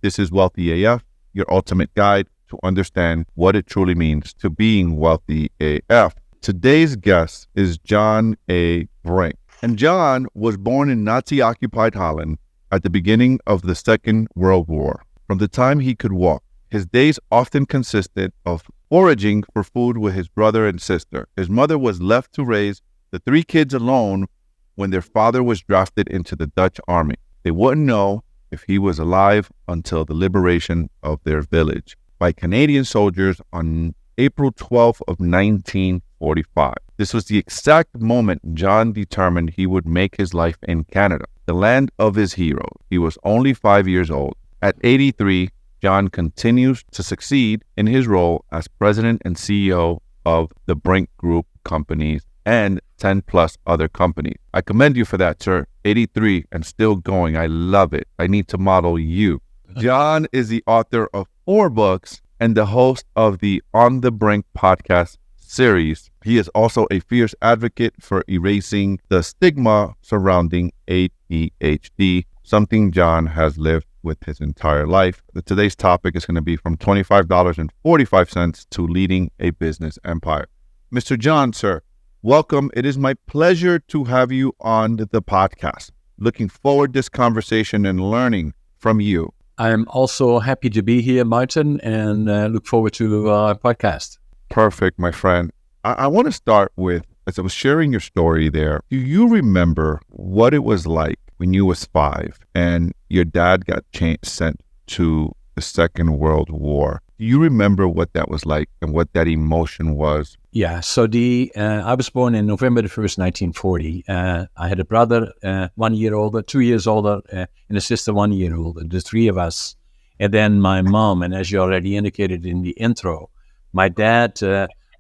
This is Wealthy AF, your ultimate guide to understand what it truly means to being wealthy AF. Today's guest is John A. Brink. And John was born in Nazi-occupied Holland at the beginning of the Second World War. From the time he could walk, his days often consisted of foraging for food with his brother and sister. His mother was left to raise the 3 kids alone when their father was drafted into the Dutch army. They wouldn't know if he was alive until the liberation of their village by Canadian soldiers on April 12th of 1945. This was the exact moment John determined he would make his life in Canada, the land of his heroes. He was only 5 years old. At 83, John continues to succeed in his role as president and CEO of the Brink Group companies and 10 plus other companies. I commend you for that, sir. 83 and still going. I love it. I need to model you. John is the author of 4 books and the host of the On the Brink podcast series. He is also a fierce advocate for erasing the stigma surrounding ADHD, something John has lived with his entire life. Today's topic is going to be from $25.45 to leading a business empire. Mr. John, sir, welcome. It is my pleasure to have you on the podcast. Looking forward to this conversation and learning from you. I'm also happy to be here, Martin, and look forward to our podcast. Perfect, my friend. I want to start with, as I was sharing your story there, do you remember what it was like when you was 5 and your dad got sent to the Second World War? Do you remember what that was like and what that emotion was? Yeah, so I was born in November the 1st, 1940. I had a brother 1 year older, 2 years older, and a sister 1 year older, the 3 of us. And then my mom, and as you already indicated in the intro, my dad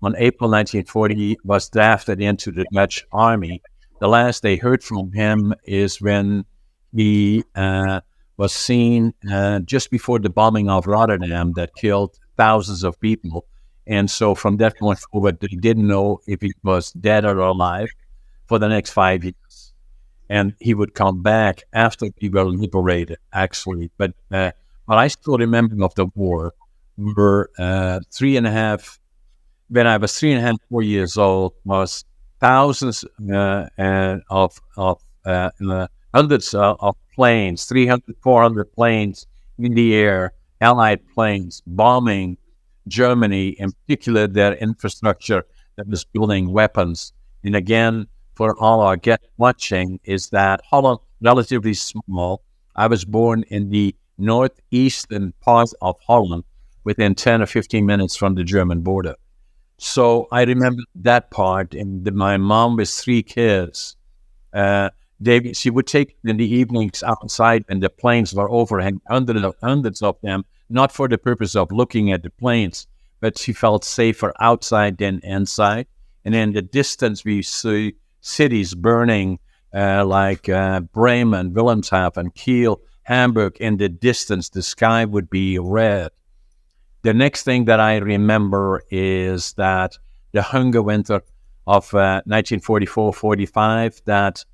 on April 1940 was drafted into the Dutch army. The last they heard from him is when he was seen just before the bombing of Rotterdam that killed thousands of people. And so from that point forward, they didn't know if he was dead or alive for the next 5 years. And he would come back after we were liberated, actually. But what I still remember of the war were when I was 3.5, 4 years old, was thousands of hundreds of planes, 300, 400 planes in the air, Allied planes bombing Germany, in particular their infrastructure that was building weapons. And again, for all our guests watching, is that Holland, relatively small. I was born in the northeastern part of Holland, within 10 or 15 minutes from the German border. So I remember that part. And my mom with 3 kids, she would take in the evenings outside, and the planes were overhead, hundreds of them, not for the purpose of looking at the planes, but she felt safer outside than inside. And in the distance, we see cities burning like Bremen, Wilhelmshaven, Kiel, Hamburg. In the distance, the sky would be red. The next thing that I remember is that the hunger winter of 1944-45, that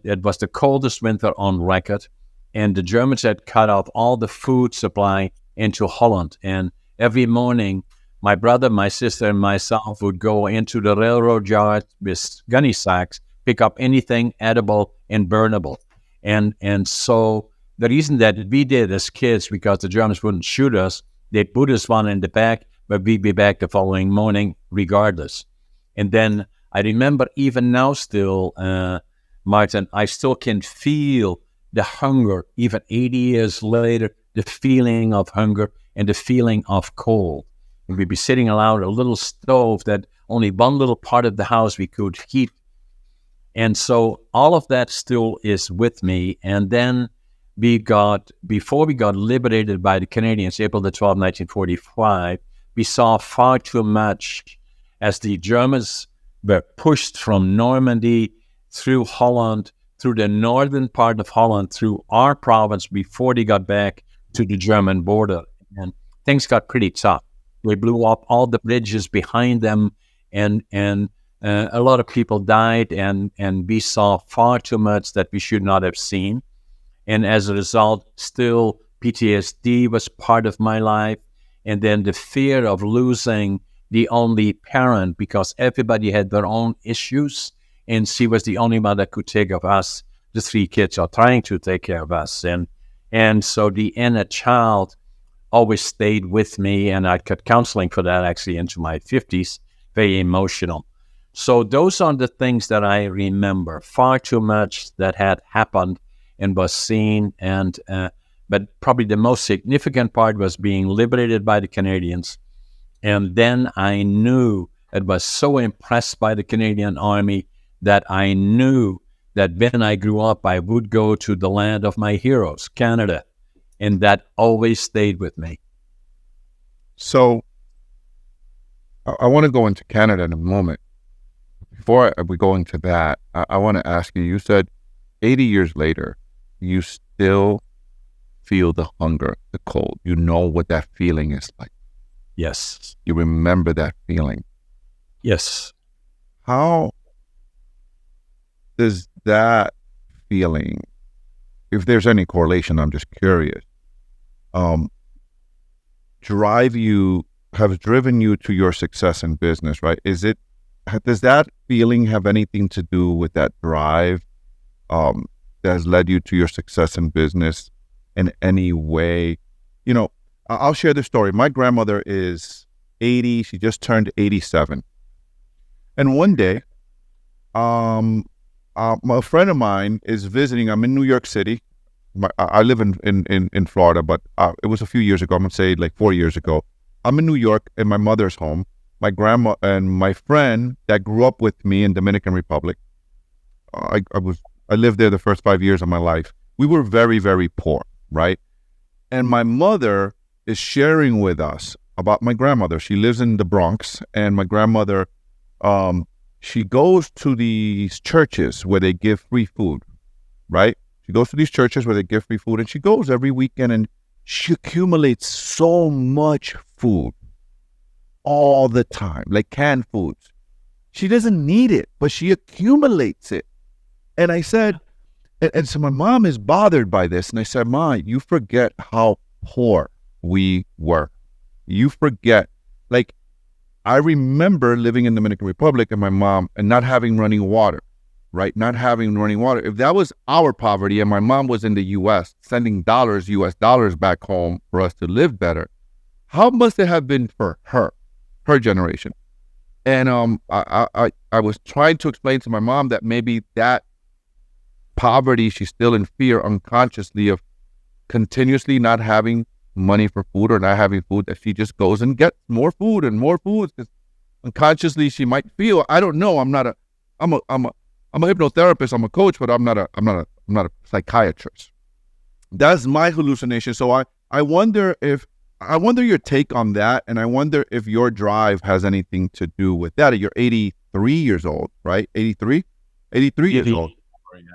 it was the coldest winter on record, and the Germans had cut off all the food supply into Holland. And every morning, my brother, my sister, and myself would go into the railroad yard with gunny sacks, pick up anything edible and burnable. And so the reason that we did as kids, because the Germans wouldn't shoot us, they put us one in the back, but we'd be back the following morning regardless. And then I remember even now still, Martin, I still can feel the hunger, even 80 years later, the feeling of hunger and the feeling of cold. And we'd be sitting around a little stove that only one little part of the house we could heat. And so all of that still is with me. And then before we got liberated by the Canadians, April the 12th, 1945, we saw far too much as the Germans were pushed from Normandy through Holland, through the northern part of Holland, through our province before they got back to the German border. And things got pretty tough. They blew up all the bridges behind them, and a lot of people died, and we saw far too much that we should not have seen. And as a result, still PTSD was part of my life. And then the fear of losing the only parent because everybody had their own issues. And she was the only one that could take care of us, the three kids, or trying to take care of us. And so the inner child always stayed with me. And I got counseling for that actually into my 50s, very emotional. So those are the things that I remember. Far too much that had happened and was seen. But probably the most significant part was being liberated by the Canadians. And then I knew, I was so impressed by the Canadian Army that I knew that when I grew up, I would go to the land of my heroes, Canada. And that always stayed with me. So I want to go into Canada in a moment. Before we go into that, I want to ask you, you said 80 years later, you still feel the hunger, the cold. You know what that feeling is like. Yes. You remember that feeling. Yes. How does that feeling, if there's any correlation, I'm just curious, have driven you to your success in business, right? Does that feeling have anything to do with that drive that has led you to your success in business in any way? You know, I'll share the story. My grandmother is 80. She just turned 87. And one day, a friend of mine is visiting. I'm in New York City. I live in Florida, but it was a few years ago. I'm going to say like 4 years ago. I'm in New York in my mother's home. My grandma and my friend that grew up with me in Dominican Republic. I lived there the first 5 years of my life. We were very, very poor, right? And my mother is sharing with us about my grandmother. She lives in the Bronx, and my grandmother, she goes to these churches where they give free food, right? She goes to these churches where they give free food, and she goes every weekend, and she accumulates so much food all the time, like canned foods. She doesn't need it, but she accumulates it. And I said, and so my mom is bothered by this. And I said, Ma, you forget how poor we were. You forget, like, I remember living in the Dominican Republic and my mom and not having running water, right? Not having running water. If that was our poverty and my mom was in the U.S. sending US dollars back home for us to live better, how must it have been for her generation? And I was trying to explain to my mom that maybe that poverty, she's still in fear unconsciously of continuously not having money for food or not having food, that she just goes and gets more food and more food, because unconsciously she might feel, I don't know, I'm a hypnotherapist, I'm a coach, but I'm not a psychiatrist. That's my hallucination. So I wonder your take on that, and I wonder if your drive has anything to do with that. You're 83 years old, right? 83 years old.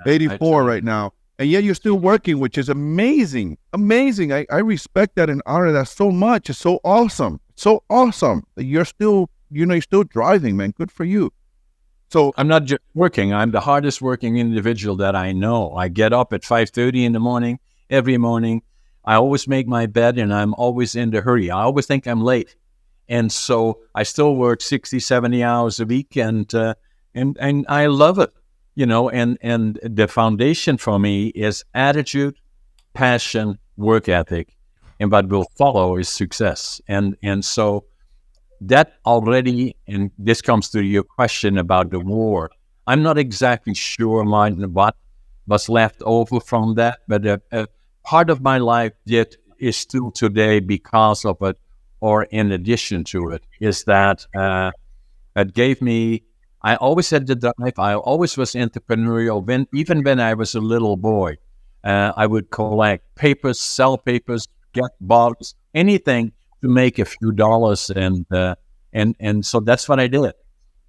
84 right now. And yet you're still working, which is amazing. Amazing. I respect that and honor that so much. It's so awesome. So awesome that you're still driving, man. Good for you. So I'm not just working. I'm the hardest working individual that I know. I get up at 5:30 in the morning, every morning. I always make my bed, and I'm always in the hurry. I always think I'm late. And so I still work 60, 70 hours a week, and I love it. You know, and the foundation for me is attitude, passion, work ethic, and what will follow is success. And so that already, and this comes to your question about the war. I'm not exactly sure what was left over from that, but a part of my life that is still today because of it, or in addition to it, is that it gave me. I always had the drive. I always was entrepreneurial. Even when I was a little boy, I would collect papers, sell papers, get bottles, anything to make a few dollars, and so that's what I did.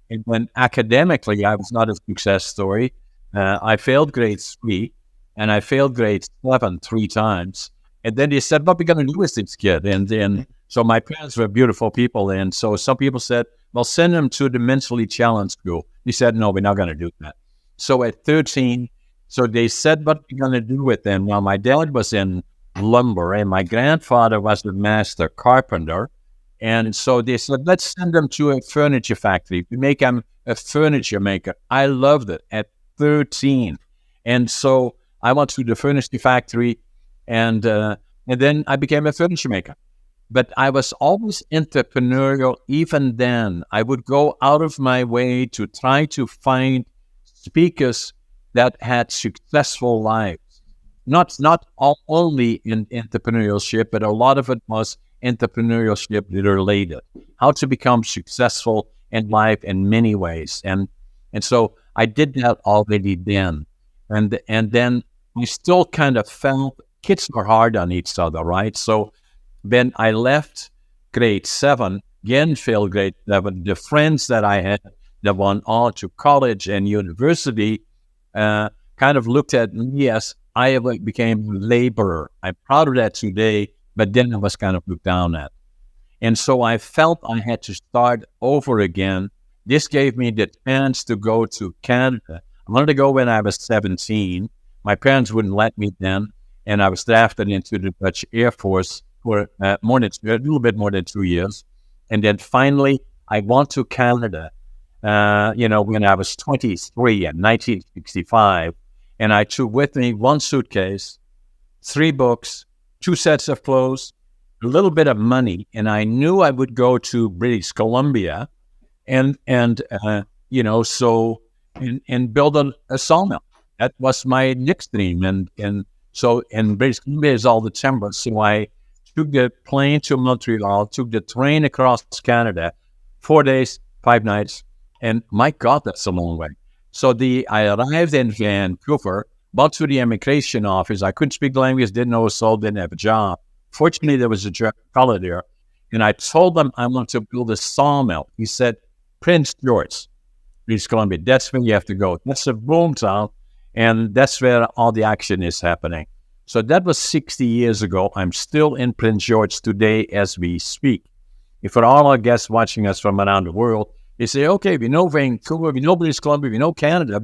And when academically, I was not a success story. I failed grade 3, and I failed grade 7 3 times. And then they said, "What are we going to do with this kid?" And then, so my parents were beautiful people, and so some people said, "Well, send him to the mentally challenged school." He said, "No, we're not going to do that." So at 13, so they said, "What are we going to do with him?" Well, my dad was in lumber, and my grandfather was the master carpenter. And so they said, let's send them to a furniture factory. We make him a furniture maker. I loved it at 13. And so I went to the furniture factory, and then I became a furniture maker. But I was always entrepreneurial even then. I would go out of my way to try to find speakers that had successful lives. Not only in entrepreneurship, but a lot of it was entrepreneurship related. How to become successful in life in many ways. And so I did that already then. And then we still kind of felt kids are hard on each other, right? So when I left grade 7, again failed grade 7, the friends that I had that went on to college and university kind of looked at me as I became a laborer. I'm proud of that today, but then I was kind of looked down at. And so I felt I had to start over again. This gave me the chance to go to Canada. I wanted to go when I was 17. My parents wouldn't let me then, and I was drafted into the Dutch Air Force for a little bit more than 2 years. And then finally, I went to Canada, when I was 23 in 1965. And I took with me 1 suitcase, 3 books, 2 sets of clothes, a little bit of money. And I knew I would go to British Columbia and build a sawmill. That was my next dream. And so in British Columbia is all the timber. So I took the plane to Montreal, took the train across Canada, 4 days, 5 nights. And my God, that's a long way. So I arrived in Vancouver, went to the immigration office. I couldn't speak the language, didn't know a soul, didn't have a job. Fortunately, there was a fellow there. And I told him I want to build a sawmill. He said, Prince George, British Columbia, that's where you have to go. That's a boom town, and that's where all the action is happening. So that was 60 years ago. I'm still in Prince George today as we speak. If for all our guests watching us from around the world, they say, okay, we know Vancouver, we know British Columbia, we know Canada.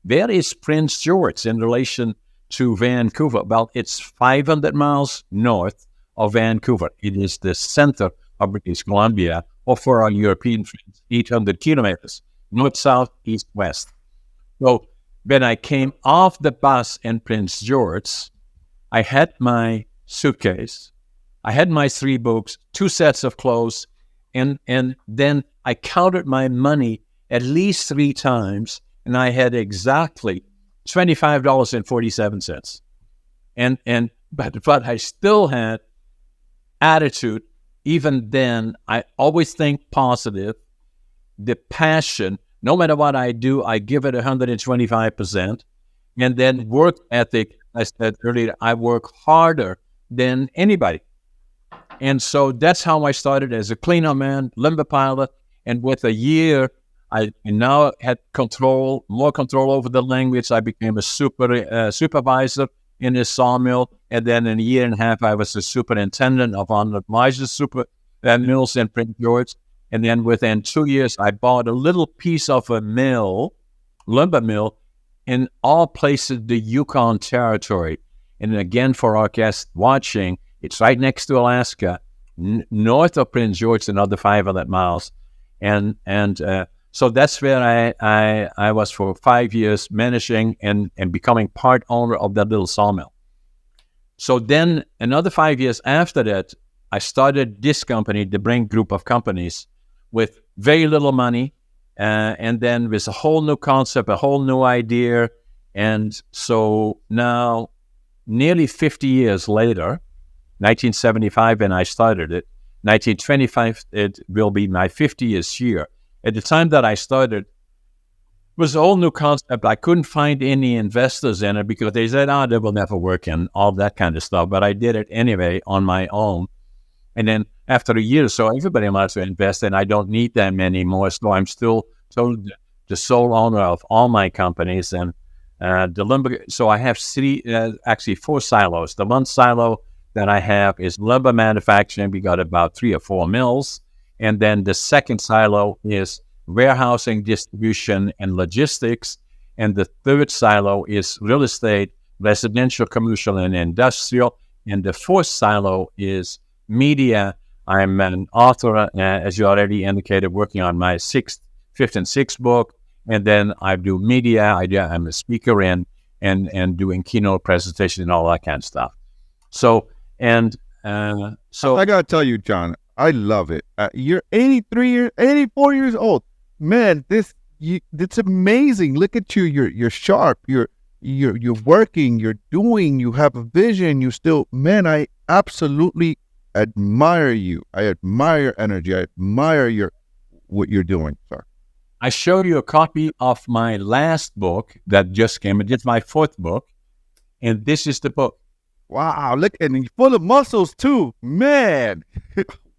Where is Prince George in relation to Vancouver? Well, it's 500 miles north of Vancouver. It is the center of British Columbia, or for our European friends, 800 kilometers, north, south, east, west. So when I came off the bus in Prince George, I had my suitcase, I had my 3 books, 2 sets of clothes, and then I counted my money at least 3 times, and I had exactly $25.47. But I still had attitude. Even then, I always think positive. The passion, no matter what I do, I give it 125%. And then work ethic, I said earlier, I work harder than anybody. And so that's how I started as a cleaner man, lumber pilot. And with a year, I now had more control over the language. I became a supervisor in a sawmill. And then in a year and a half, I was a superintendent of one of the largest mills in Prince George. And then within 2 years, I bought a little piece of a lumber mill, in all places, the Yukon Territory. And again, for our guests watching, it's right next to Alaska, north of Prince George, another 500 miles. And so that's where I was for 5 years, managing and becoming part owner of that little sawmill. So then another 5 years after that, I started this company, the Brink group of companies, with very little money, and then with a whole new concept, a whole new idea. And so now, nearly 50 years later, 1975 when I started it, 1925 it will be my 50th year. At the time that I started, it was a whole new concept. I couldn't find any investors in it because they said, that will never work and all that kind of stuff. But I did it anyway on my own. And then after a year or so, everybody wants to invest, and I don't need them anymore. So I'm still the sole owner of all my companies. And the lumber. So I have 4 silos. The one silo that I have is lumber manufacturing. We got about 3 or 4 mills. And then the second silo is warehousing, distribution, and logistics. And the third silo is real estate, residential, commercial, and industrial. And the fourth silo is media. I'm an author, as you already indicated, working on my fifth and sixth book. And then I do media. I'm a speaker and doing keynote presentation and all that kind of stuff. So, I gotta tell you, John, I love it. You're 84 years old, man. It's amazing. Look at you. You're sharp. You're working. You're doing. You have a vision. Man. I absolutely admire you. I admire your energy. I admire what you're doing, sir. I showed you a copy of my last book that just came. It's my fourth book, and this is the book. Wow, look, and you're full of muscles too, man.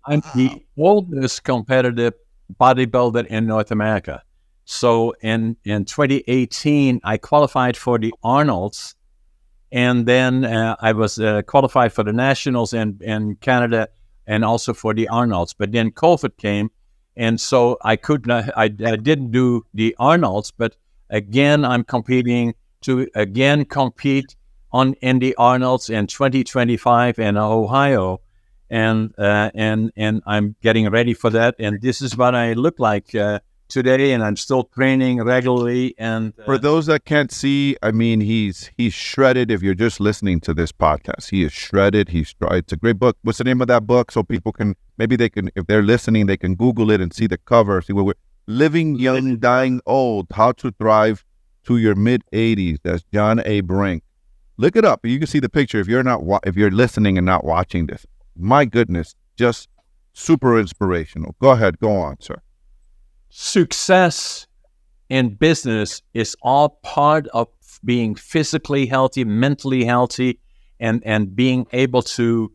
I'm the oldest competitive bodybuilder in North America. So in 2018, I qualified for the Arnolds, and then I was qualified for the Nationals in Canada and also for the Arnolds. But then COVID came, and so I didn't do the Arnolds. But again, I'm competing to compete in the Arnolds in 2025 in Ohio, and I'm getting ready for that. And this is what I look like today, and I'm still training regularly. And for those that can't see, I mean, he's shredded. If you're just listening to this podcast, he is shredded. It's a great book. What's the name of that book? So people can, if they're listening, they can Google it and see the cover. See what we're living young, dying old. How to thrive to your mid 80s. That's John A. Brink. Look it up. You can see the picture if you're listening and not watching this. My goodness, just super inspirational. Go ahead. Go on, sir. Success in business is all part of being physically healthy, mentally healthy, and being able to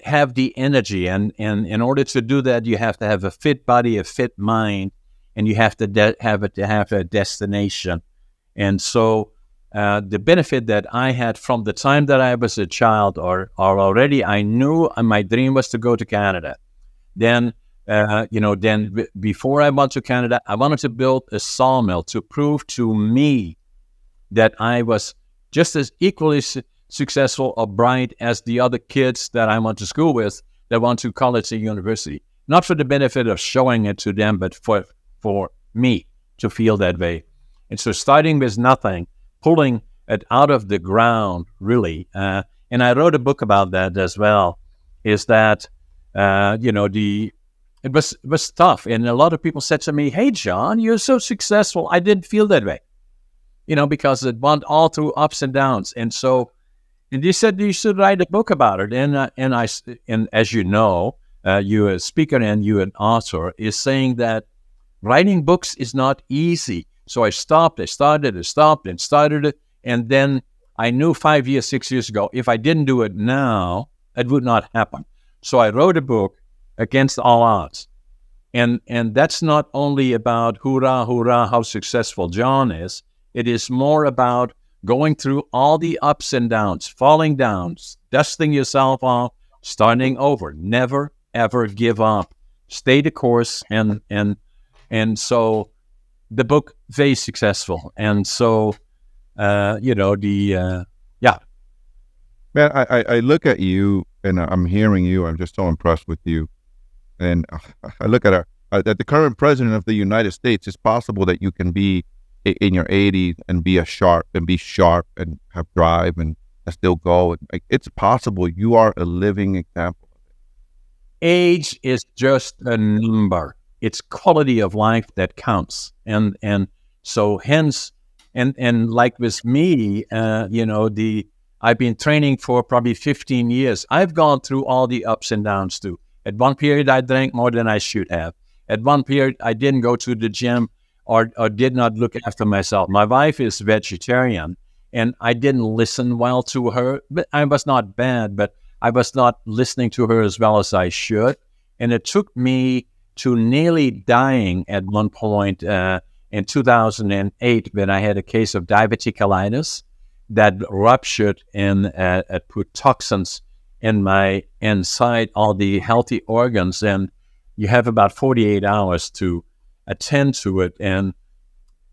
have the energy. And in order to do that, you have to have a fit body, a fit mind, and you have to have a destination. And so the benefit that I had from the time that I was a child, or already I knew my dream was to go to Canada. Then before I went to Canada, I wanted to build a sawmill to prove to me that I was just as equally successful or bright as the other kids that I went to school with that went to college and university. Not for the benefit of showing it to them, but for me to feel that way. And so starting with nothing, pulling it out of the ground, really. And I wrote a book about that as well, is that, it was tough. And a lot of people said to me, "Hey, John, you're so successful." I didn't feel that way, because it went all through ups and downs. And so, and they said, you should write a book about it. And as you know, you're a speaker and you're an author, is saying that writing books is not easy. So I stopped, I started it. And then I knew 6 years ago, if I didn't do it now, it would not happen. So I wrote a book against all odds. And that's not only about hoorah, how successful John is. It is more about going through all the ups and downs, falling down, dusting yourself off, starting over. Never, ever give up. Stay the course. And so the book, very successful. And so, yeah. Man, I look at you and I'm hearing you. I'm just so impressed with you. And I look at the current president of the United States. It's possible that you can be in your 80s and be sharp and have drive and still go. It's possible. You are a living example. Age is just a number. It's quality of life that counts. And so hence, and like with me, I've been training for probably 15 years. I've gone through all the ups and downs too. At one period, I drank more than I should have. At one period, I didn't go to the gym or did not look after myself. My wife is vegetarian, and I didn't listen well to her. But I was not bad, but I was not listening to her as well as I should. And it took me to nearly dying at one point in 2008 when I had a case of diverticulitis that ruptured and put toxins inside all the healthy organs, and you have about 48 hours to attend to it. And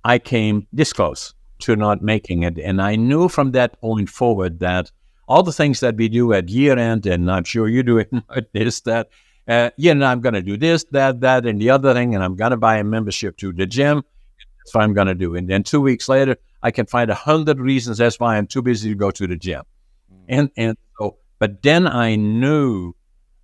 I came this close to not making it. And I knew from that point forward that all the things that we do at year end, and I'm sure you're doing this, that, I'm going to do this, that, and the other thing, and I'm going to buy a membership to the gym. That's what I'm going to do. And then 2 weeks later, I can find 100 reasons that's why I'm too busy to go to the gym. But then I knew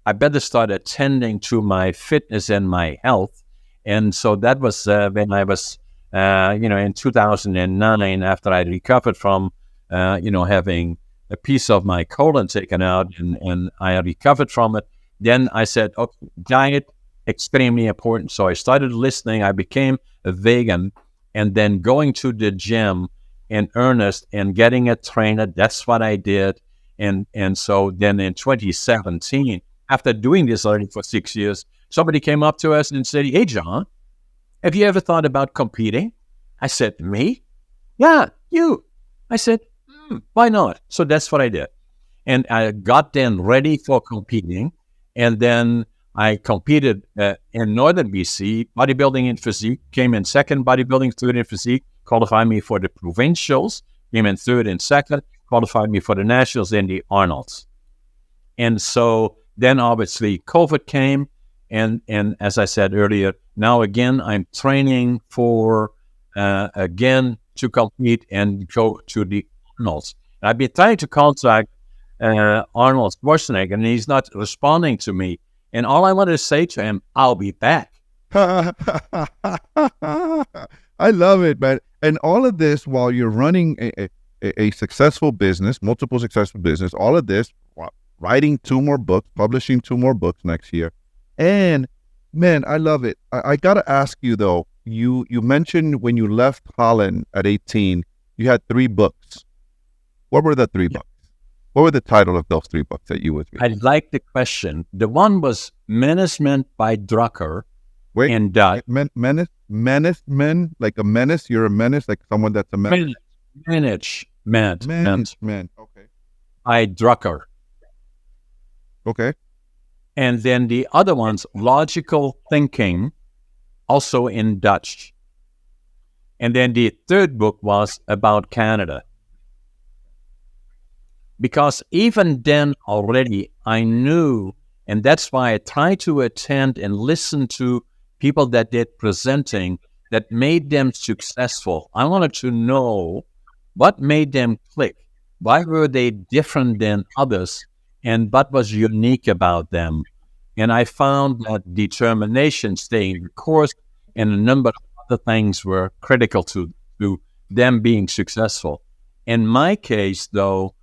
I better start attending to my fitness and my health. And so that was when I was, in 2009, after I recovered from, having a piece of my colon taken out, and I recovered from it. Then I said, okay, diet, extremely important. So I started listening. I became a vegan, and then going to the gym in earnest and getting a trainer. That's what I did. And so then in 2017, after doing this already for 6 years, somebody came up to us and said, "Hey, John, have you ever thought about competing?" I said, "Me? Yeah, you." I said, "Why not?" So that's what I did. And I got then ready for competing. And then I competed in Northern BC, bodybuilding and physique, came in second, bodybuilding, third in physique, qualified me for the provincials, came in third and second, qualified me for the nationals and the Arnolds. And so then obviously COVID came. And as I said earlier, now again, I'm training for, again, to compete and go to the Arnolds. And I've been trying to contact Arnold Schwarzenegger, and he's not responding to me. And all I wanted to say to him, I'll be back. I love it, man. And all of this while you're running a successful business, multiple successful business, all of this, writing 2 more books, publishing 2 more books next year. And man, I love it. I got to ask you though, you mentioned when you left Holland at 18, you had 3 books. What were the 3 books? What were the title of those 3 books that you was reading? I like the question. The one was Management by Drucker. Wait, and menace, like a menace? You're a menace, like someone that's a menace? Management. Okay. By Drucker. Okay. And then the other one's Logical Thinking, also in Dutch. And then the third book was about Canada. Because even then already I knew, and that's why I tried to attend and listen to people that did presenting that made them successful. I wanted to know what made them click. Why were they different than others? And what was unique about them? And I found that determination, staying the course, and a number of other things were critical to them being successful. In my case, though,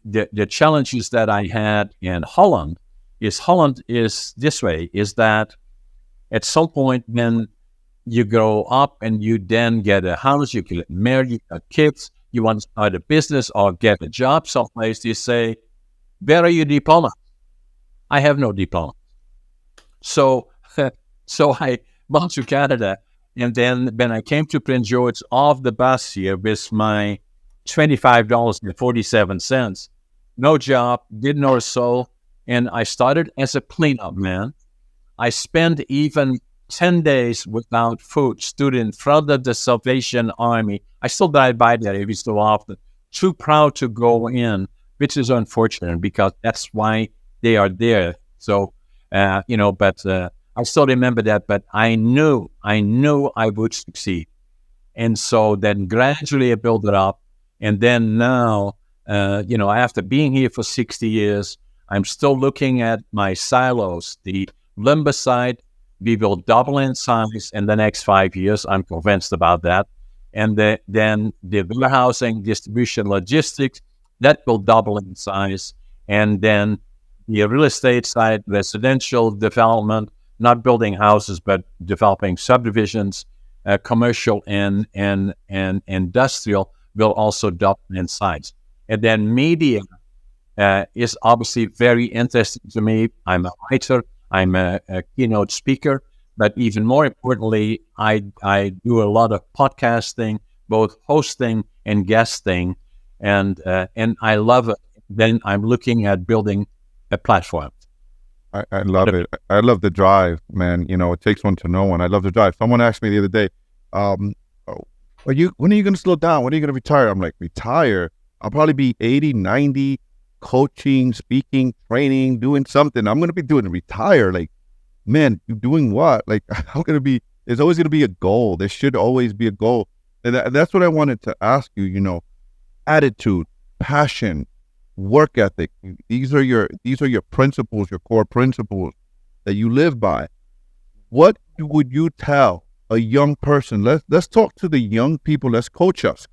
the challenges that I had in Holland is this way, is that at some point when you grow up and you then get a house, you get married, you got kids, you want to start a business or get a job someplace, you say, "Where are your diplomas?" I have no diploma. So I went to Canada, and then when I came to Prince George off the bus here with my $25.47, no job, didn't know a soul, and I started as a cleanup man. I spent even 10 days without food, stood in front of the Salvation Army. I still drive by there every so often, too proud to go in, which is unfortunate because that's why they are there. So, but I still remember that, but I knew I would succeed. And so then gradually I built it up. And then now, after being here for 60 years, I'm still looking at my silos. The lumber side, we will double in size in the next 5 years. I'm convinced about that. And then the warehousing, distribution, logistics, that will double in size. And then the real estate side, residential development, not building houses, but developing subdivisions, commercial and industrial will also double in size. And then media is obviously very interesting to me. I'm a writer, I'm a keynote speaker, but even more importantly, I do a lot of podcasting, both hosting and guesting, and I love it. Then I'm looking at building a platform. I love it. I love the drive, man. It takes one to know one. I love the drive. Someone asked me the other day, when are you going to slow down? When are you going to retire? I'm like, retire? I'll probably be 80, 90. coaching, speaking, training, doing something. I'm going to be doing retire. Like, man, you doing what? Like, there's always going to be a goal. There should always be a goal. And that's what I wanted to ask you, attitude, passion, work ethic. These are your principles, your core principles that you live by. What would you tell a young person? Let's talk to the young people. Let's coach us,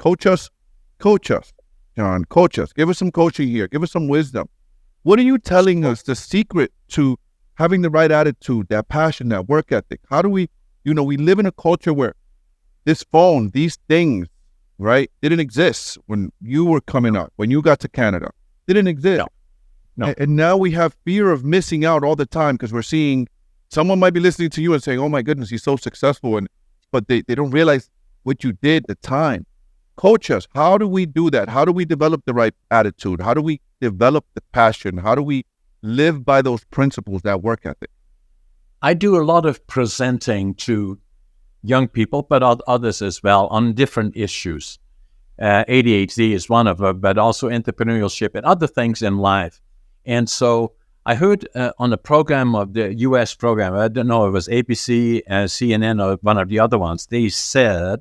John. Coach us. Give us some coaching here. Give us some wisdom. What are you telling us? The secret to having the right attitude, that passion, that work ethic. How do we? We live in a culture where this phone, these things, right, didn't exist when you were coming up. When you got to Canada, didn't exist. No. And now we have fear of missing out all the time because we're seeing someone might be listening to you and saying, "Oh my goodness, he's so successful," but they don't realize what you did, the time. Coach us. How do we do that? How do we develop the right attitude? How do we develop the passion? How do we live by those principles, that work ethic? I do a lot of presenting to young people, but others as well, on different issues. ADHD is one of them, but also entrepreneurship and other things in life. And so I heard on the program of the U.S. program, I don't know, it was ABC, CNN, or one of the other ones, they said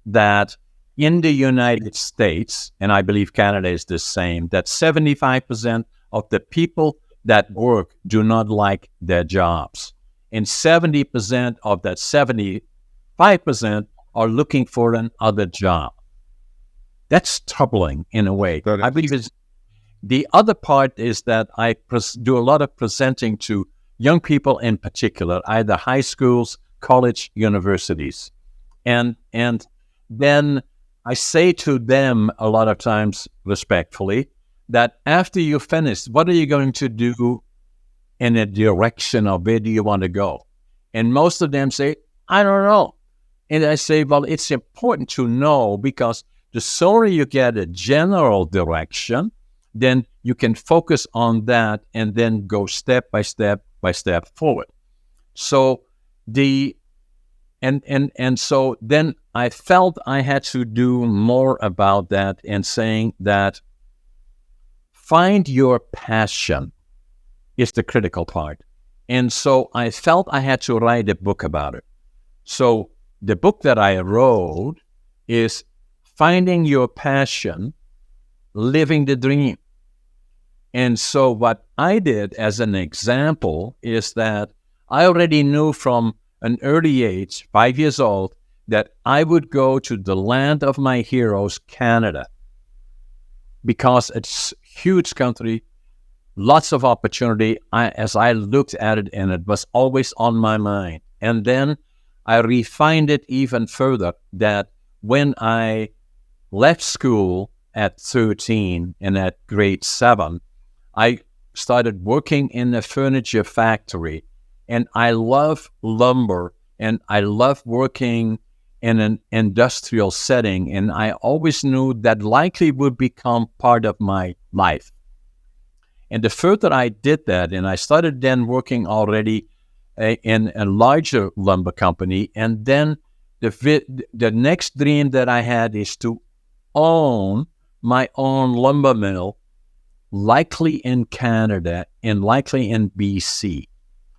that in the United States, and I believe Canada is the same, that 75% of the people that work do not like their jobs. And 70% of that 75% are looking for another job. That's troubling in a way. I believe the other part is that I do a lot of presenting to young people in particular, either high schools, college, universities. And then I say to them a lot of times respectfully that after you finish, what are you going to do in a direction of where do you want to go? And most of them say, I don't know. And I say, well, it's important to know because the sooner you get a general direction, then you can focus on that and then go step by step forward. So so then I felt I had to do more about that and saying that find your passion is the critical part. And so I felt I had to write a book about it. So the book that I wrote is Finding Your Passion, Living the Dream. And so what I did as an example is that I already knew from an early age, 5 years old, that I would go to the land of my heroes, Canada, because it's a huge country, lots of opportunity. As I looked at it, and it was always on my mind. And then I refined it even further that when I left school at 13 and at grade 7, I started working in a furniture factory. And I love lumber, and I love working in an industrial setting. And I always knew that likely would become part of my life. And the further I did that, and I started then working already in a larger lumber company. And then the next dream that I had is to own my own lumber mill, likely in Canada and likely in BC.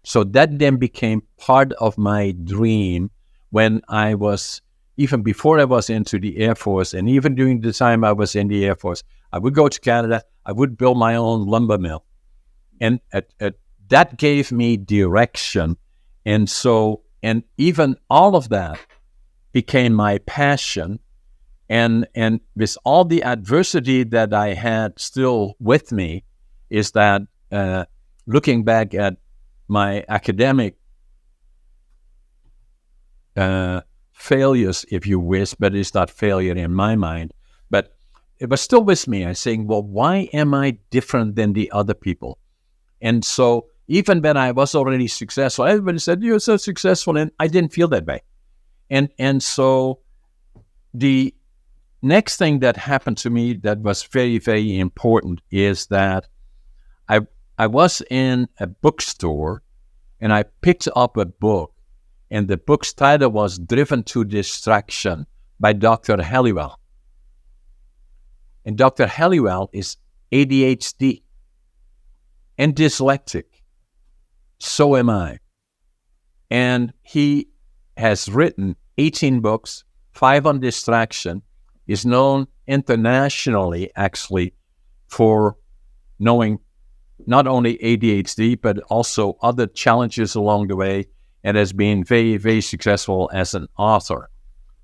So that then became part of my dream when I was, even before I was into the Air Force, and even during the time I was in the Air Force, I would go to Canada, I would build my own lumber mill. And that gave me direction. And so, and even all of that became my passion. And with all the adversity that I had still with me, is that looking back at my academic failures, if you wish, but it's not failure in my mind, but it was still with me. I'm saying, well, why am I different than the other people? And so even when I was already successful, everybody said, you're so successful, and I didn't feel that way. And so the next thing that happened to me that was very, very important is that I was in a bookstore and I picked up a book, and the book's title was Driven to Distraction by Dr. Halliwell. And Dr. Halliwell is ADHD. and dyslexic. So am I. And he has written 18 books, 5 on distraction, is known internationally, actually, for knowing not only ADHD, but also other challenges along the way, and has been very, very successful as an author.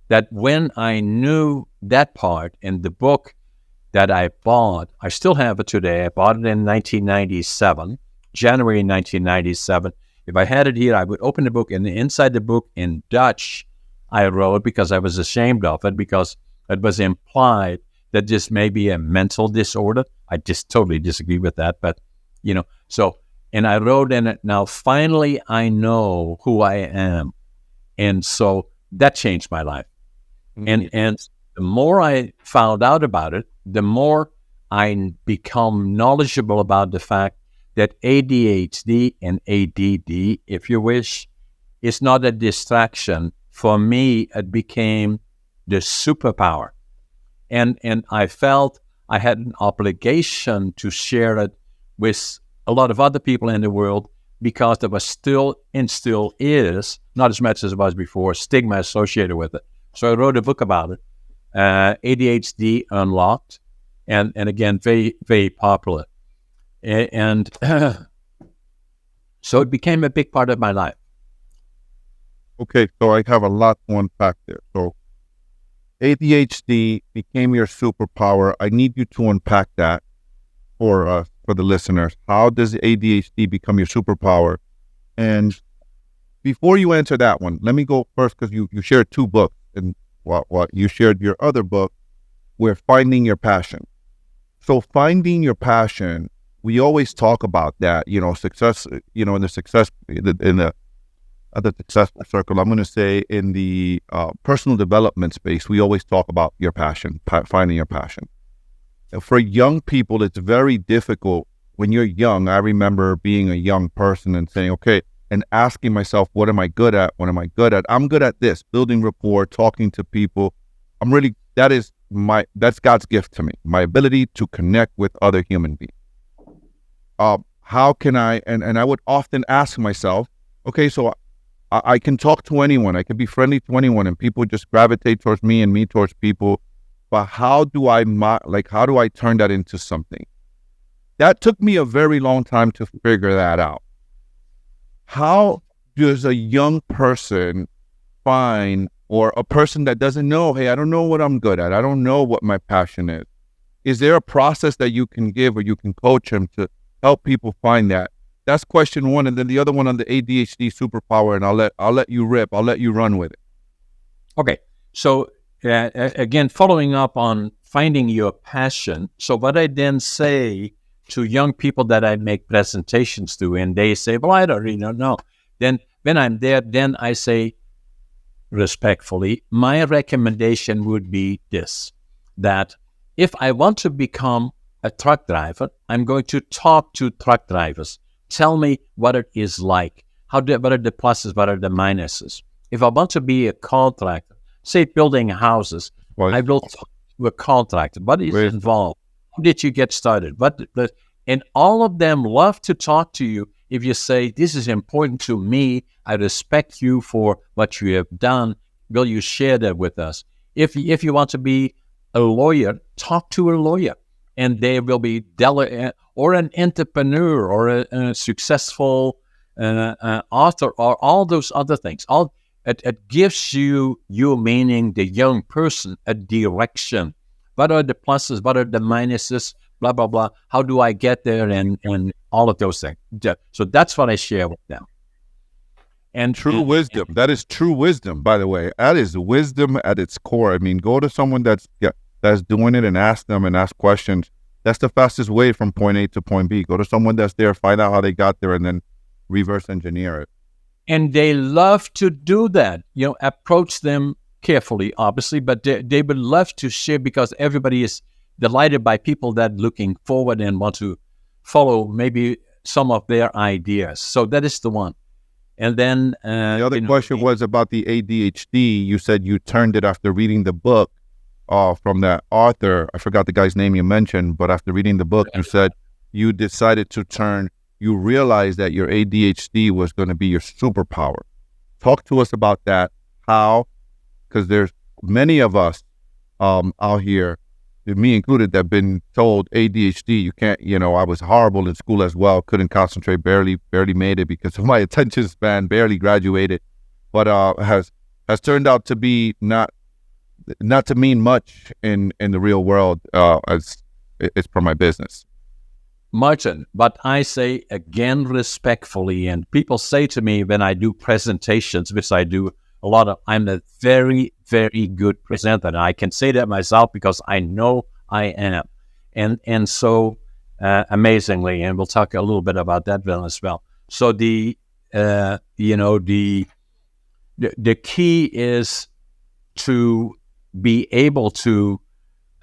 That when I knew that part in the book that I bought, I still have it today. I bought it in 1997, January 1997. If I had it here, I would open the book, and inside the book in Dutch, I wrote, because I was ashamed of it, because it was implied that this may be a mental disorder. I just totally disagree with that, but, and I wrote in it, now finally I know who I am. And so that changed my life. Mm-hmm. And the more I found out about it, the more I become knowledgeable about the fact that ADHD and ADD, if you wish, is not a distraction. For me, it became the superpower. And I felt I had an obligation to share it with a lot of other people in the world, because there was still, and still is, not as much as it was before, stigma associated with it. So I wrote a book about it, ADHD Unlocked, and again, very, very popular. And so it became a big part of my life. Okay, so I have a lot to unpack there. So ADHD became your superpower. I need you to unpack that for the listeners. How does ADHD become your superpower? And before you answer that one, let me go first, because you shared 2 books, and what you shared your other book, where finding your passion. So finding your passion, we always talk about that, success, in the success, in the successful circle. I'm going to say in the personal development space, we always talk about your passion, finding your passion. For young people, it's very difficult. When you're young, I remember being a young person and saying, okay, and asking myself, what am I good at? What am I good at? I'm good at this, building rapport, talking to people. That's God's gift to me, my ability to connect with other human beings. How can I, and I would often ask myself, okay, so I can talk to anyone, I can be friendly to anyone, and people just gravitate towards me and me towards people. But how do I turn that into something? That took me a very long time to figure that out. How does a young person find, or a person that doesn't know, hey, I don't know what I'm good at, I don't know what my passion is. Is there a process that you can give, or you can coach them to help people find that? That's question 1. And then the other one on the ADHD superpower, and I'll let you rip. I'll let you run with it. Okay. So again, following up on finding your passion. So what I then say to young people that I make presentations to, and they say, well, I don't really know. Then when I'm there, then I say respectfully, my recommendation would be this, that if I want to become a truck driver, I'm going to talk to truck drivers. Tell me what it is like. What are the pluses? What are the minuses? If I want to be a contractor, say building houses, I will talk to a contractor. What is involved? How did you get started? And all of them love to talk to you if you say, this is important to me. I respect you for what you have done. Will you share that with us? If you want to be a lawyer, talk to a lawyer. And they will be or an entrepreneur, or a successful author, or all those other things. It gives you meaning, the young person, a direction. What are the pluses? What are the minuses? Blah, blah, blah. How do I get there? And all of those things. So that's what I share with them. And true wisdom. That is true wisdom, by the way. That is wisdom at its core. I mean, go to someone that's doing it and ask them and ask questions. That's the fastest way from point A to point B. Go to someone that's there, find out how they got there, and then reverse engineer it. And they love to do that. Approach them carefully, obviously, but they would love to share, because everybody is delighted by people that looking forward and want to follow maybe some of their ideas. So that is the one. And then the other question was about the ADHD. You said you turned it after reading the book from that author. I forgot the guy's name you mentioned, but after reading the book, you said you decided to turn you realized that your ADHD was going to be your superpower. Talk to us about that. How? Because there's many of us out here, me included, that have been told ADHD, you can't, I was horrible in school as well, couldn't concentrate, barely made it because of my attention span, barely graduated, but has turned out to be not to mean much in the real world as it's for my business. Martin, but I say again respectfully, and people say to me when I do presentations, which I do a lot of, I'm a very, very good presenter. And I can say that myself because I know I am. And so amazingly, and we'll talk a little bit about that as well. So the key is to be able to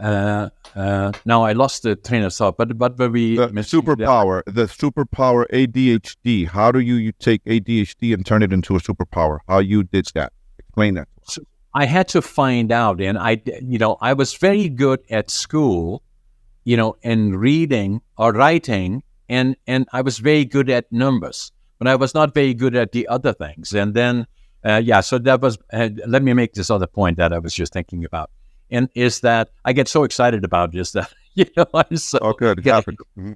now I lost the train of thought, but we the superpower ADHD. How do you take ADHD and turn it into a superpower? How you did that? Explain that. So I had to find out, and I was very good at school, in reading or writing, and I was very good at numbers, but I was not very good at the other things. And then so that was. Let me make this other point that I was just thinking about. And is that I get so excited about this that I'm so good. Mm-hmm.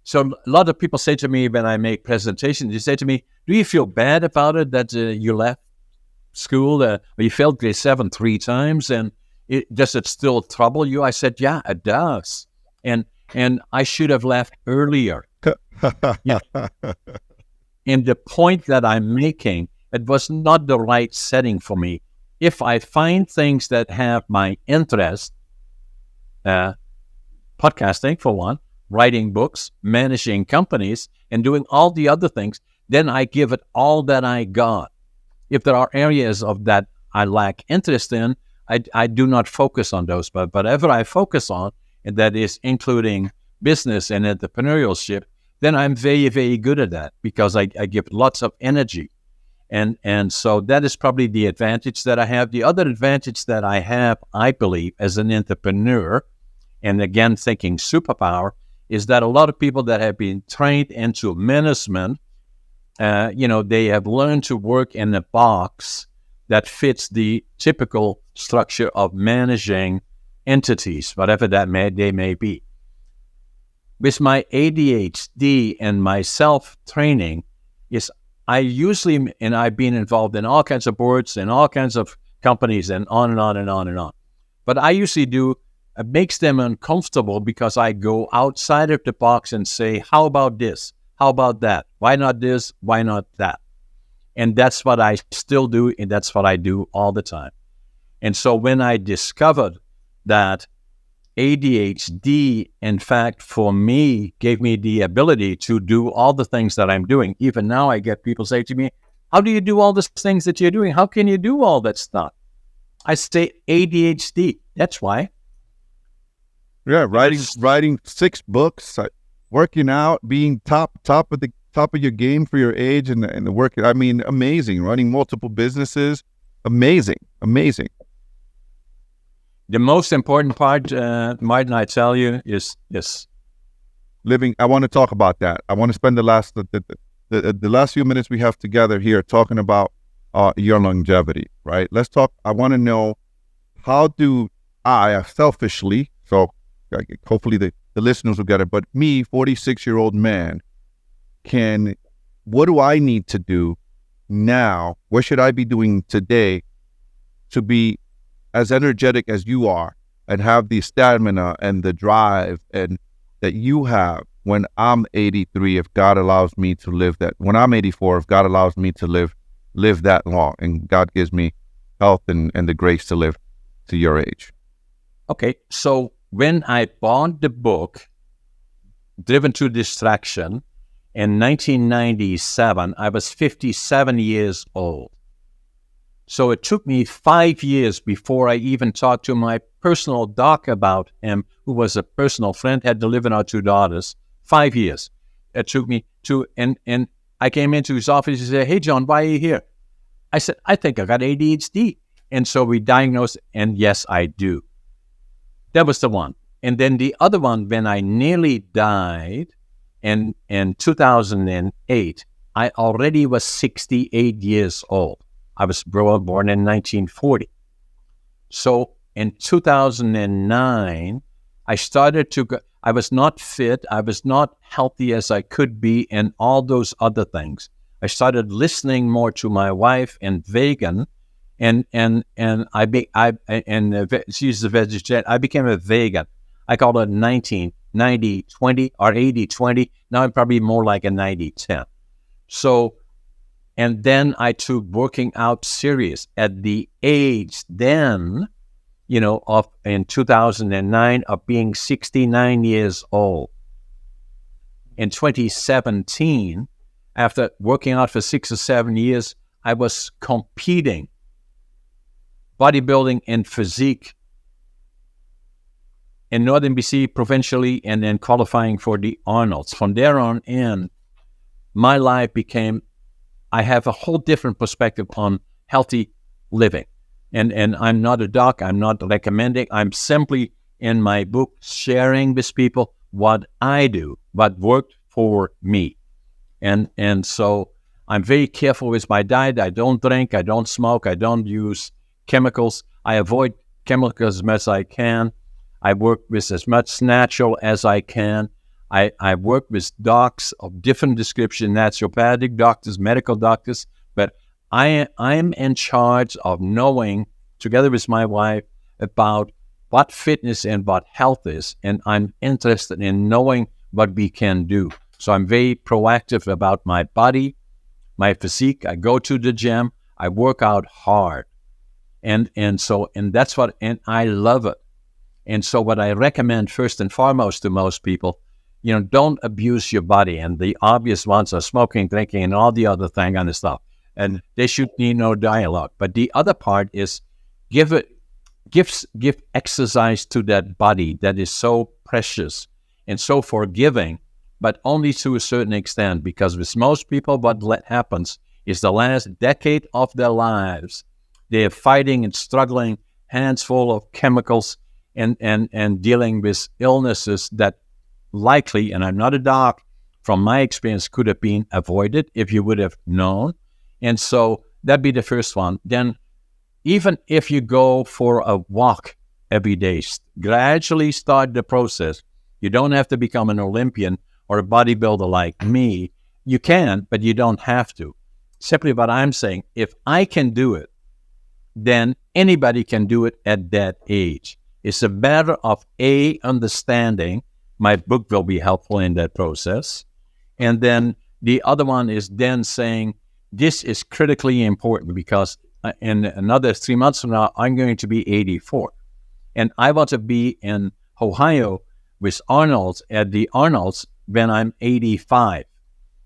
So a lot of people say to me when I make presentations, they say to me, "Do you feel bad about it that you left school or you failed grade 7 3 times, and does it still trouble you?" I said, "Yeah, it does, and I should have left earlier." And the point that I'm making, it was not the right setting for me. If I find things that have my interest, podcasting for one, writing books, managing companies, and doing all the other things, then I give it all that I got. If there are areas of that I lack interest in, I do not focus on those. But whatever I focus on, and that is including business and entrepreneurship, then I'm very, very good at that because I give lots of energy. And so that is probably the advantage that I have. The other advantage that I have, I believe, as an entrepreneur, and again, thinking superpower, is that a lot of people that have been trained into management, they have learned to work in a box that fits the typical structure of managing entities, whatever they may be. With my ADHD and my self-training, I usually, and I've been involved in all kinds of boards and all kinds of companies and on and on and on and on. But I usually it makes them uncomfortable because I go outside of the box and say, how about this? How about that? Why not this? Why not that? And that's what I still do, and that's what I do all the time. And so when I discovered that ADHD, in fact, for me, gave me the ability to do all the things that I'm doing. Even now, I get people say to me, how do you do all the things that you're doing? How can you do all that stuff? I say ADHD. That's why. Yeah, writing 6 books, working out, being top of your game for your age and the work. I mean, amazing. Running multiple businesses, amazing. The most important part, Martin, I tell you, is this. Living. I want to talk about that. I want to spend the last few minutes we have together here talking about your longevity, right? Let's talk. I want to know, how do I selfishly, so hopefully the listeners will get it, but me, 46-year-old man, what do I need to do now? What should I be doing today to be as energetic as you are and have the stamina and the drive and that you have when I'm 83, if God allows me to live that, when I'm 84, if God allows me to live that long and God gives me health and the grace to live to your age? Okay, so when I bought the book, Driven to Distraction, in 1997, I was 57 years old. So it took me 5 years before I even talked to my personal doc about him, who was a personal friend, had delivered our 2 daughters. 5 years. It took me to, and I came into his office and said, "Hey, John, why are you here?" I said, "I think I got ADHD." And so we diagnosed, and yes, I do. That was the one. And then the other one, when I nearly died, And in 2008, I already was 68 years old. I was born in 1940. So in 2009, I started to go, I was not fit. I was not healthy as I could be, and all those other things. I started listening more to my wife and vegan, and she's a vegetarian. I became a vegan. I call it 90-20 or 80-20. Now I'm probably more like a 90-10. So, and then I took working out serious at the age then, of in 2009 of being 69 years old. In 2017, after working out for 6 or 7 years, I was competing, bodybuilding and physique in Northern BC provincially, and then qualifying for the Arnolds. From there on in, my life became, I have a whole different perspective on healthy living. And I'm not a doc, I'm not recommending, I'm simply in my book sharing with people what I do, what worked for me. And so I'm very careful with my diet. I don't drink, I don't smoke, I don't use chemicals. I avoid chemicals as much as I can. I work with as much natural as I can. I work with docs of different description, naturopathic doctors, medical doctors, but I'm in charge of knowing, together with my wife, about what fitness and what health is, and I'm interested in knowing what we can do. So I'm very proactive about my body, my physique. I go to the gym, I work out hard, and that's what, and I love it. And so what I recommend first and foremost to most people, don't abuse your body. And the obvious ones are smoking, drinking, and all the other thing and stuff. And they should need no dialogue. But the other part is give exercise to that body that is so precious and so forgiving, but only to a certain extent. Because with most people, what happens is the last decade of their lives, they're fighting and struggling, hands full of chemicals, and dealing with illnesses that likely, and I'm not a doc, from my experience, could have been avoided if you would have known. And so that'd be the first one. Then even if you go for a walk every day, gradually start the process. You don't have to become an Olympian or a bodybuilder like me. You can, but you don't have to. Simply what I'm saying, if I can do it, then anybody can do it at that age. It's a matter of understanding. My book will be helpful in that process. And then the other one is then saying, this is critically important because in another 3 months from now, I'm going to be 84. And I want to be in Ohio with Arnold's, at the Arnold's, when I'm 85.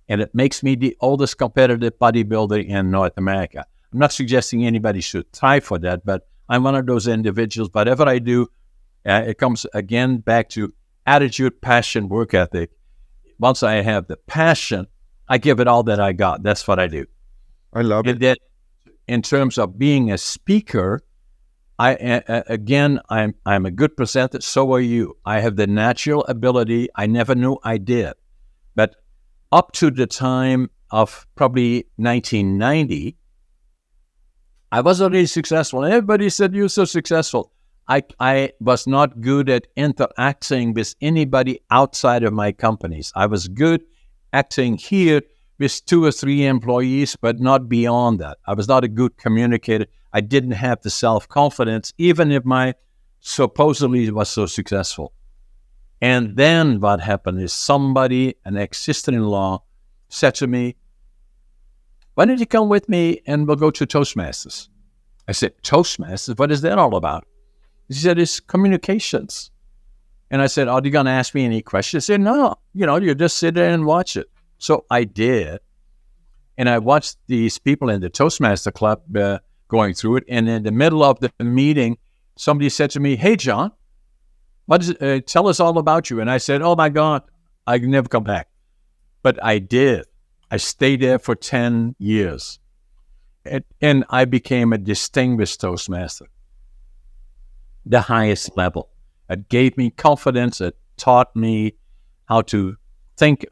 And it makes me the oldest competitive bodybuilder in North America. I'm not suggesting anybody should try for that, but I'm one of those individuals. Whatever I do, it comes again back to attitude, passion, work ethic. Once I have the passion, I give it all that I got. That's what I do. I love it. And then in terms of being a speaker, I'm a good presenter. So are you. I have the natural ability. I never knew I did. But up to the time of probably 1990, I was already successful. Everybody said, you're so successful. I was not good at interacting with anybody outside of my companies. I was good acting here with 2 or 3 employees, but not beyond that. I was not a good communicator. I didn't have the self-confidence, even if my supposedly was so successful. And then what happened is somebody, an ex-sister-in-law, said to me, why don't you come with me and we'll go to Toastmasters? I said, Toastmasters? What is that all about? She said, it's communications. And I said, are you going to ask me any questions? She said, no, you just sit there and watch it. So I did. And I watched these people in the Toastmaster Club going through it. And in the middle of the meeting, somebody said to me, hey, John, tell us all about you. And I said, oh, my God, I can never come back. But I did. I stayed there for 10 years. And I became a distinguished Toastmaster, the highest level. It gave me confidence. It taught me how to think.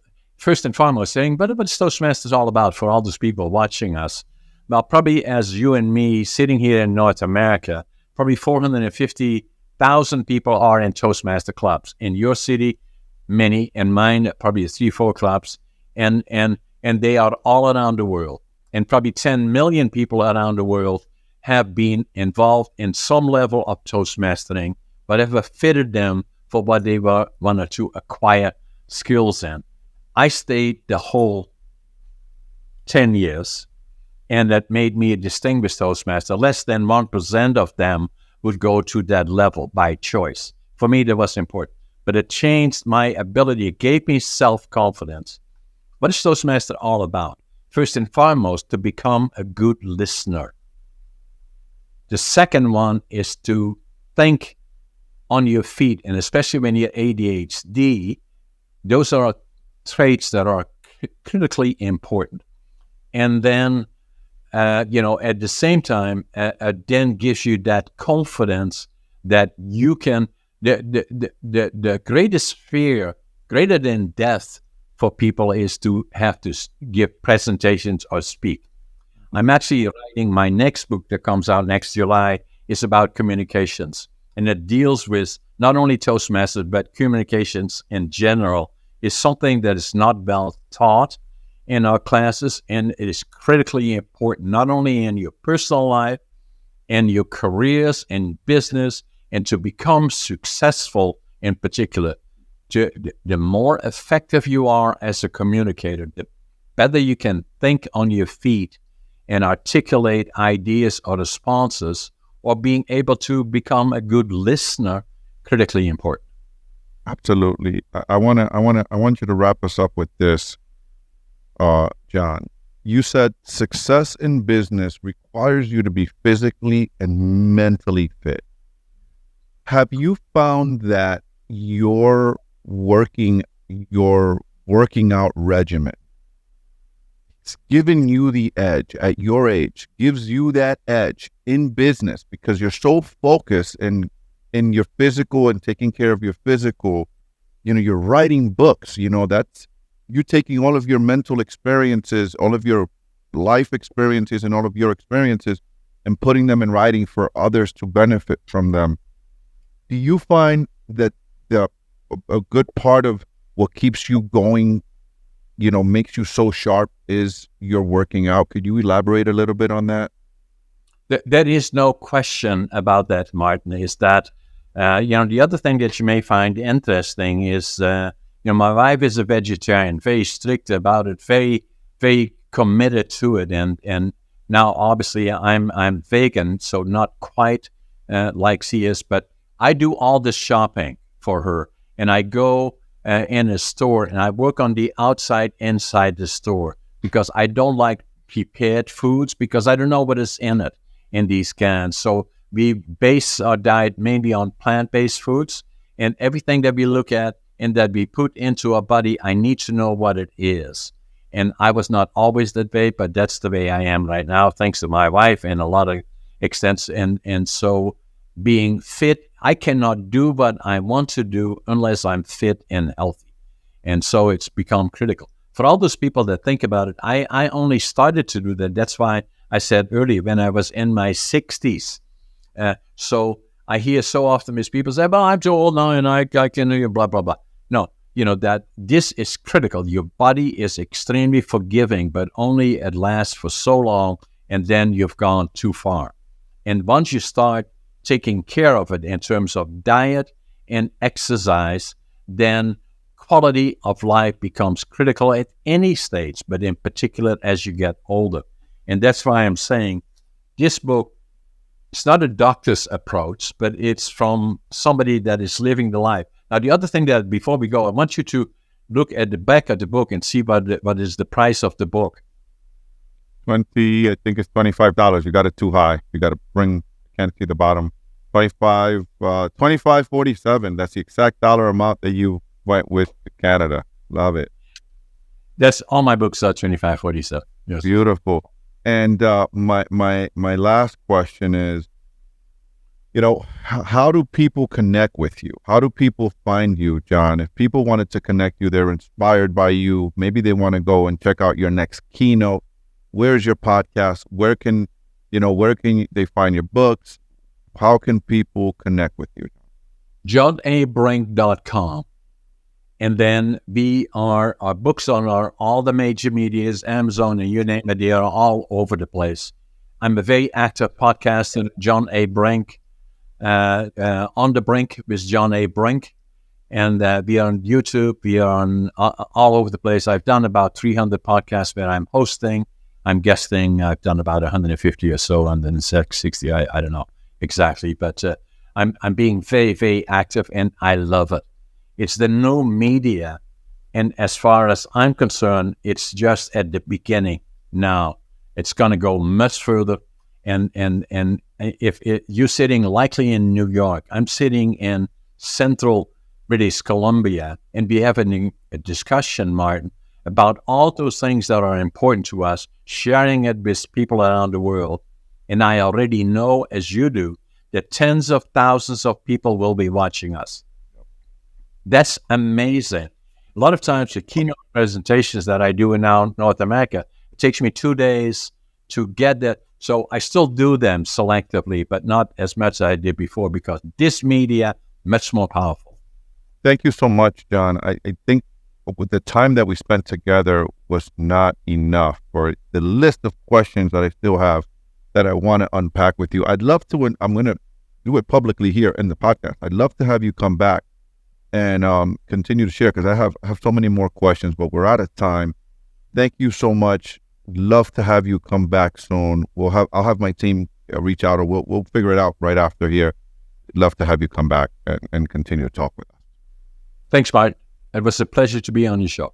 first and foremost saying, but what's Toastmasters all about for all those people watching us? Well, probably as you and me sitting here in North America, probably 450,000 people are in Toastmaster clubs. In your city, many, and mine, probably 3-4 clubs, and they are all around the world. And probably 10 million people around the world have been involved in some level of Toastmastering, whatever fitted them for what they wanted to acquire skills in. I stayed the whole 10 years, and that made me a distinguished Toastmaster. Less than 1% of them would go to that level by choice. For me, that was important. But it changed my ability. It gave me self-confidence. What is Toastmaster all about? First and foremost, to become a good listener. The second one is to think on your feet, and especially when you're ADHD, those are traits that are critically important. And then, at the same time, then gives you that confidence that you can. The greatest fear, greater than death, for people is to have to give presentations or speak. I'm actually writing my next book that comes out next July. Is about communications, and it deals with not only Toastmasters but communications in general. Is something that is not well taught in our classes, and it is critically important, not only in your personal life, and your careers and business, and to become successful in particular. The more effective you are as a communicator, the better you can think on your feet and articulate ideas or responses, or being able to become a good listener, critically important. Absolutely. I want you to wrap us up with this, John. You said success in business requires you to be physically and mentally fit. Have you found that your working out regimen, it's given you the edge at your age, gives you that edge in business because you're so focused in your physical and taking care of your physical? You're writing books, that's you taking all of your mental experiences, all of your life experiences and all of your experiences and putting them in writing for others to benefit from them. Do you find that a good part of what keeps you going, makes you so sharp is your working out? Could you elaborate a little bit on that? There is no question about that, Martin, is that, the other thing that you may find interesting is, my wife is a vegetarian, very strict about it, very, very committed to it. And now obviously I'm vegan, so not quite like she is, but I do all the shopping for her. And I go in a store and I work on the outside, inside the store, because I don't like prepared foods because I don't know what is in it in these cans. So we base our diet mainly on plant-based foods, and everything that we look at and that we put into our body, I need to know what it is. And I was not always that way, but that's the way I am right now, thanks to my wife and a lot of extents. And so being fit, I cannot do what I want to do unless I'm fit and healthy. And so it's become critical. For all those people that think about it, I only started to do that. That's why I said earlier, when I was in my 60s. So I hear so often these people say, well, I'm too old now and I can do blah, blah, blah. No, that this is critical. Your body is extremely forgiving, but only it lasts for so long, and then you've gone too far. And once you start taking care of it in terms of diet and exercise, then quality of life becomes critical at any stage, but in particular as you get older. And that's why I'm saying this book, it's not a doctor's approach, but it's from somebody that is living the life. Now, the other thing that before we go, I want you to look at the back of the book and see what is the price of the book. I think it's $25. You got it too high. You got to can't see the bottom. $25.47. That's the exact dollar amount that you went with to Canada. Love it. That's all my books are $25.47. Yes. Beautiful. And my last question is, How do people connect with you? How do people find you, John? If people wanted to connect you, they're inspired by you. Maybe they want to go and check out your next keynote. Where's your podcast? Where can they find your books? How can people connect with you? johnabrink.com. And then our books are all the major medias, Amazon, and you name it, they are all over the place. I'm a very active podcaster, John A. Brink, On the Brink with John A. Brink. And we are on YouTube, we are on all over the place. I've done about 300 podcasts where I'm hosting, I'm guesting. I've done about 150 or so, and then 60, I don't know exactly. But I'm being very, very active, and I love it. It's the new media, and as far as I'm concerned, it's just at the beginning now. It's going to go much further, and if you're sitting likely in New York, I'm sitting in central British Columbia, and we're having a discussion, Martin, about all those things that are important to us, sharing it with people around the world. And I already know, as you do, that tens of thousands of people will be watching us. That's amazing. A lot of times the keynote presentations that I do in now North America, it takes me 2 days to get that. So I still do them selectively, but not as much as I did before, because this media, much more powerful. Thank you so much, John. I think with the time that we spent together was not enough for the list of questions that I still have that I want to unpack with you. I'd love to, and I'm going to do it publicly here in the podcast. I'd love to have you come back and continue to share, because I have so many more questions, but we're out of time. Thank you so much. Love to have you come back soon. I'll have my team reach out, or we'll figure it out right after here. Love to have you come back and continue to talk with us. Thanks, Mike. It was a pleasure to be on your show.